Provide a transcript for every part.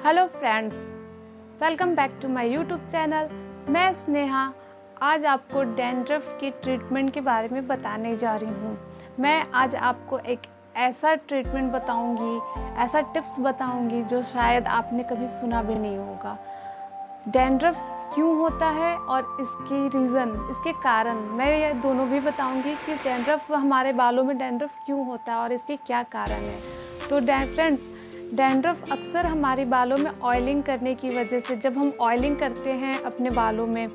Hello friends, welcome back to my YouTube channel. मैं स्नेहा आज आपको डैंड्रफ की ट्रीटमेंट के बारे में बताने जा रही हूँ। मैं आज आपको एक ऐसा ट्रीटमेंट बताऊँगी, ऐसा टिप्स बताऊँगी जो शायद आपने कभी सुना भी नहीं होगा। डैंड्रफ क्यों होता है और इसकी रीज़न, इसके कारण मैं ये दोनों भी बताऊँगी कि डैंड्रफ हमारे बालों में डैंड्रफ क्यों होता है और इसके क्या कारण है। तो फ्रेंड्स, डैंड्रफ अक्सर हमारे बालों में ऑयलिंग करने की वजह से, जब हम ऑयलिंग करते हैं अपने बालों में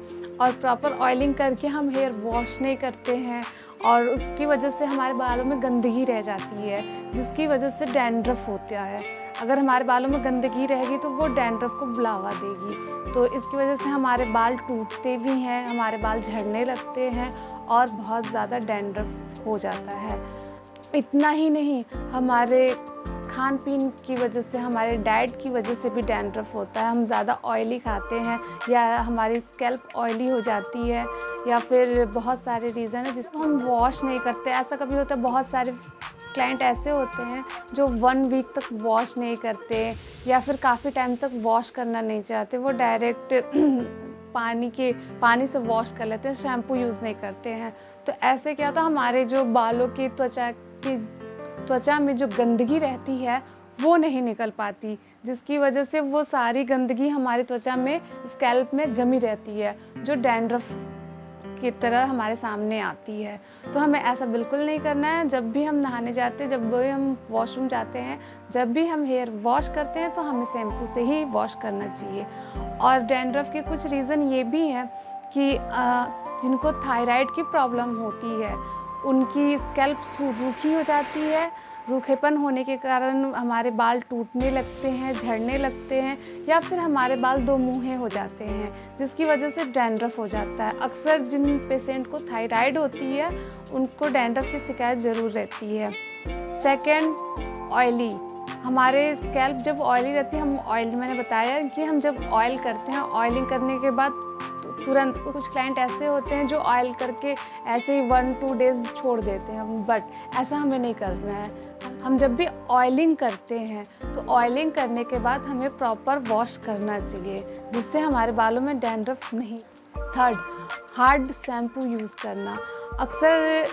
और प्रॉपर ऑयलिंग करके हम हेयर वॉश नहीं करते हैं और उसकी वजह से हमारे बालों में गंदगी रह जाती है, जिसकी वजह से डैंड्रफ होता है। अगर हमारे बालों में गंदगी रहेगी तो वो डैंड्रफ को बढ़ावा देगी, तो इसकी वजह से हमारे बाल टूटते भी हैं, हमारे बाल झड़ने लगते हैं और बहुत ज़्यादा डैंड्रफ हो जाता है। इतना ही नहीं, हमारे खान पीन की वजह से, हमारे डाइट की वजह से भी डैंड्रफ होता है। हम ज़्यादा ऑयली खाते हैं या हमारी स्कैल्प ऑयली हो जाती है या फिर बहुत सारे रीज़न है जिसको हम वॉश नहीं करते। ऐसा कभी होता है, बहुत सारे क्लाइंट ऐसे होते हैं जो 1 वीक तक वॉश नहीं करते या फिर काफ़ी टाइम तक वॉश करना नहीं चाहते, वो डायरेक्ट पानी से वॉश कर लेते हैं, शैम्पू यूज़ नहीं करते हैं। तो ऐसे क्या होता है, हमारे जो बालों की त्वचा में जो गंदगी रहती है वो नहीं निकल पाती, जिसकी वजह से वो सारी गंदगी हमारी त्वचा में, स्कैल्प में जमी रहती है, जो डैंड्रफ की तरह हमारे सामने आती है। तो हमें ऐसा बिल्कुल नहीं करना है। जब भी हम नहाने जाते हैं, जब भी हम वॉशरूम जाते हैं, जब भी हम हेयर वॉश करते हैं तो हमें शैम्पू से ही वॉश करना चाहिए। और डैंड्रफ के कुछ रीज़न ये भी हैं कि जिनको थायराइड की प्रॉब्लम होती है उनकी स्कैल्प रूखी हो जाती है। रूखेपन होने के कारण हमारे बाल टूटने लगते हैं, झड़ने लगते हैं या फिर हमारे बाल दो मुँहे हो जाते हैं, जिसकी वजह से डैंड्रफ हो जाता है। अक्सर जिन पेशेंट को थायराइड होती है उनको डैंड्रफ की शिकायत ज़रूर रहती है। Second, oily. हमारे स्कैल्प जब ऑयली रहती है, मैंने बताया कि हम जब ऑयल करते हैं, ऑयलिंग करने के बाद तुरंत, कुछ क्लाइंट ऐसे होते हैं जो ऑयल करके ऐसे ही 1-2 डेज़ छोड़ देते हैं, बट ऐसा हमें नहीं करना है। हम जब भी ऑयलिंग करते हैं तो ऑयलिंग करने के बाद हमें प्रॉपर वॉश करना चाहिए, जिससे हमारे बालों में डैंड्रफ नहीं। थर्ड, हार्ड शैम्पू यूज़ करना। अक्सर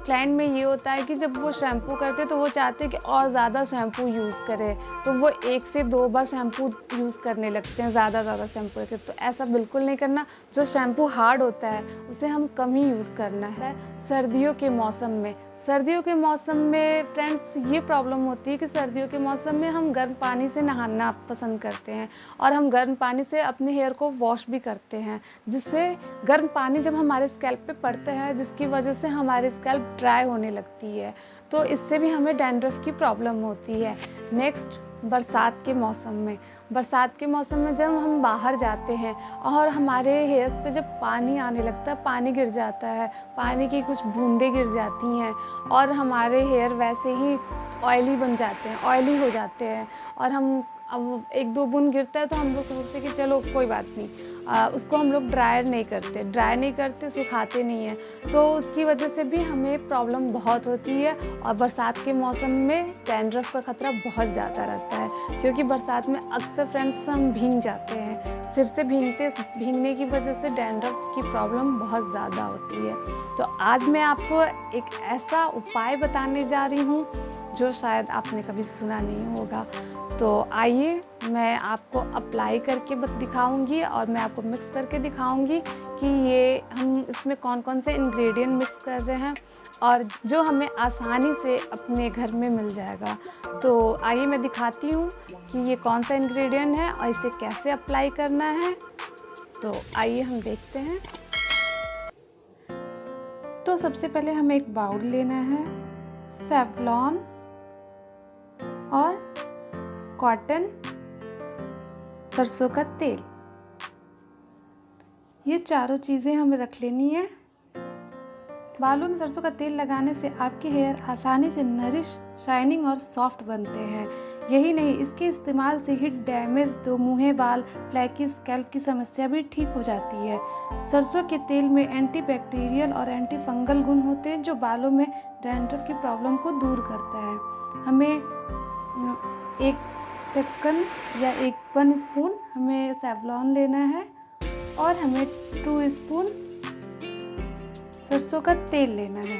क्लाइंट में ये होता है कि जब वो शैम्पू करते हैं तो वो चाहते हैं कि और ज़्यादा शैम्पू यूज़ करें, तो वो 1 से 2 बार शैम्पू यूज़ करने लगते हैं, ज़्यादा शैम्पू करके। तो ऐसा बिल्कुल नहीं करना। जो शैम्पू हार्ड होता है उसे हम कम ही यूज़ करना है। सर्दियों के मौसम में फ्रेंड्स ये प्रॉब्लम होती है कि सर्दियों के मौसम में हम गर्म पानी से नहाना पसंद करते हैं और हम गर्म पानी से अपने हेयर को वॉश भी करते हैं, जिससे गर्म पानी जब हमारे स्कैल्प पे पड़ता है, जिसकी वजह से हमारी स्कैल्प ड्राई होने लगती है, तो इससे भी हमें डैंड्रफ की प्रॉब्लम होती है। नेक्स्ट, बरसात के मौसम में जब हम बाहर जाते हैं और हमारे हेयर्स पे जब पानी आने लगता है, पानी गिर जाता है, पानी की कुछ बूंदें गिर जाती हैं और हमारे हेयर वैसे ही ऑयली हो जाते हैं और हम अब 1-2 बूंद गिरता है तो हम लोग सोचते हैं कि चलो कोई बात नहीं, उसको हम लोग ड्राई नहीं करते, सुखाते नहीं हैं, तो उसकी वजह से भी हमें प्रॉब्लम बहुत होती है। और बरसात के मौसम में डैंड्रफ का खतरा बहुत ज़्यादा रहता है, क्योंकि बरसात में अक्सर फ्रेंड्स हम भीग जाते हैं। सिर से भीगने की वजह से डैंड्रफ की प्रॉब्लम बहुत ज़्यादा होती है। तो आज मैं आपको एक ऐसा उपाय बताने जा रही हूँ जो शायद आपने कभी सुना नहीं होगा। तो आइए मैं आपको अप्लाई करके बस दिखाऊंगी और मैं आपको मिक्स करके दिखाऊंगी कि ये हम इसमें कौन कौन से इंग्रेडिएंट मिक्स कर रहे हैं और जो हमें आसानी से अपने घर में मिल जाएगा। तो आइए मैं दिखाती हूँ कि ये कौन सा इंग्रेडिएंट है और इसे कैसे अप्लाई करना है। तो आइए हम देखते हैं। तो सबसे पहले हमें एक बाउल लेना है, सेवलॉन और कॉटन, सरसों का तेल, ये चारों चीज़ें हमें रख लेनी है। बालों में सरसों का तेल लगाने से आपके हेयर आसानी से नरिश, शाइनिंग और सॉफ्ट बनते हैं। यही नहीं, इसके इस्तेमाल से हिट डैमेज, दो मुँहे बाल, फ्लैकी स्कैल्प की समस्या भी ठीक हो जाती है। सरसों के तेल में एंटीबैक्टीरियल और एंटी फंगल गुण होते हैं जो बालों में डैंड्रफ की प्रॉब्लम को दूर करता है। हमें एक ढक्कन या 1 स्पून हमें सेवलॉन लेना है और हमें 2 स्पून सरसों का तेल लेना है।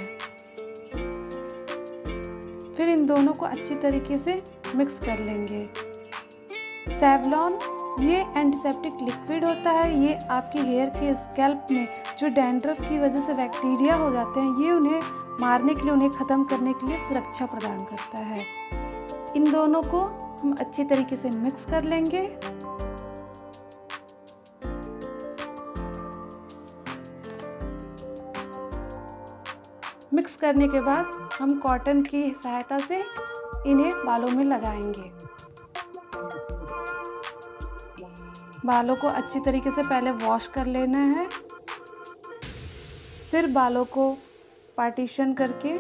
फिर इन दोनों को अच्छी तरीके से मिक्स कर लेंगे। सेवलॉन ये एंटीसेप्टिक लिक्विड होता है। ये आपकी हेयर के स्कैल्प में जो डैंड्रफ की वजह से बैक्टीरिया हो जाते हैं, ये उन्हें मारने के लिए, उन्हें ख़त्म करने के लिए सुरक्षा प्रदान करता है। इन दोनों को हम अच्छी तरीके से मिक्स कर लेंगे। मिक्स करने के बाद हम कॉटन की सहायता से इन्हें बालों में लगाएंगे। बालों को अच्छी तरीके से पहले वॉश कर लेना है। फिर बालों को पार्टीशन करके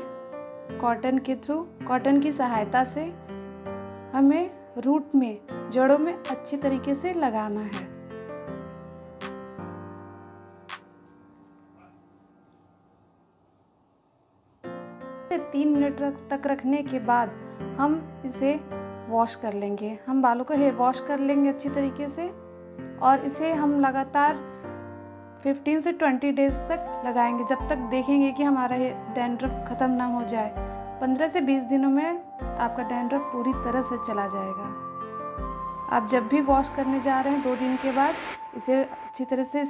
कॉटन के थ्रू, कॉटन की सहायता से हमें रूट में, जड़ों में अच्छी तरीके से लगाना है। 3 मिनट तक रखने के बाद हम इसे वॉश कर लेंगे। हम बालों को हेयर वॉश कर लेंगे अच्छी तरीके से और इसे हम लगातार 15 से 20 डेज तक लगाएंगे, जब तक देखेंगे कि हमारा डैंड्रफ ख़त्म ना हो जाए। 15 से 20 दिनों में आपका डैंड्रफ पूरी तरह से चला जाएगा। आप जब भी वॉश करने जा रहे हैं 2 दिन के बाद इसे अच्छी तरह से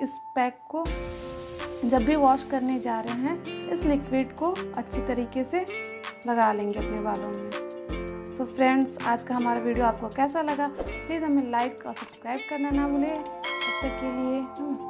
इस पैक को जब भी वॉश करने जा रहे हैं, इस लिक्विड को अच्छी तरीके से लगा लेंगे अपने बालों में। सो फ्रेंड्स, आज का हमारा वीडियो आपको कैसा लगा? प्लीज़ हमें लाइक और सब्सक्राइब करना ना भूलें। तब तक के लिए नमस्ते।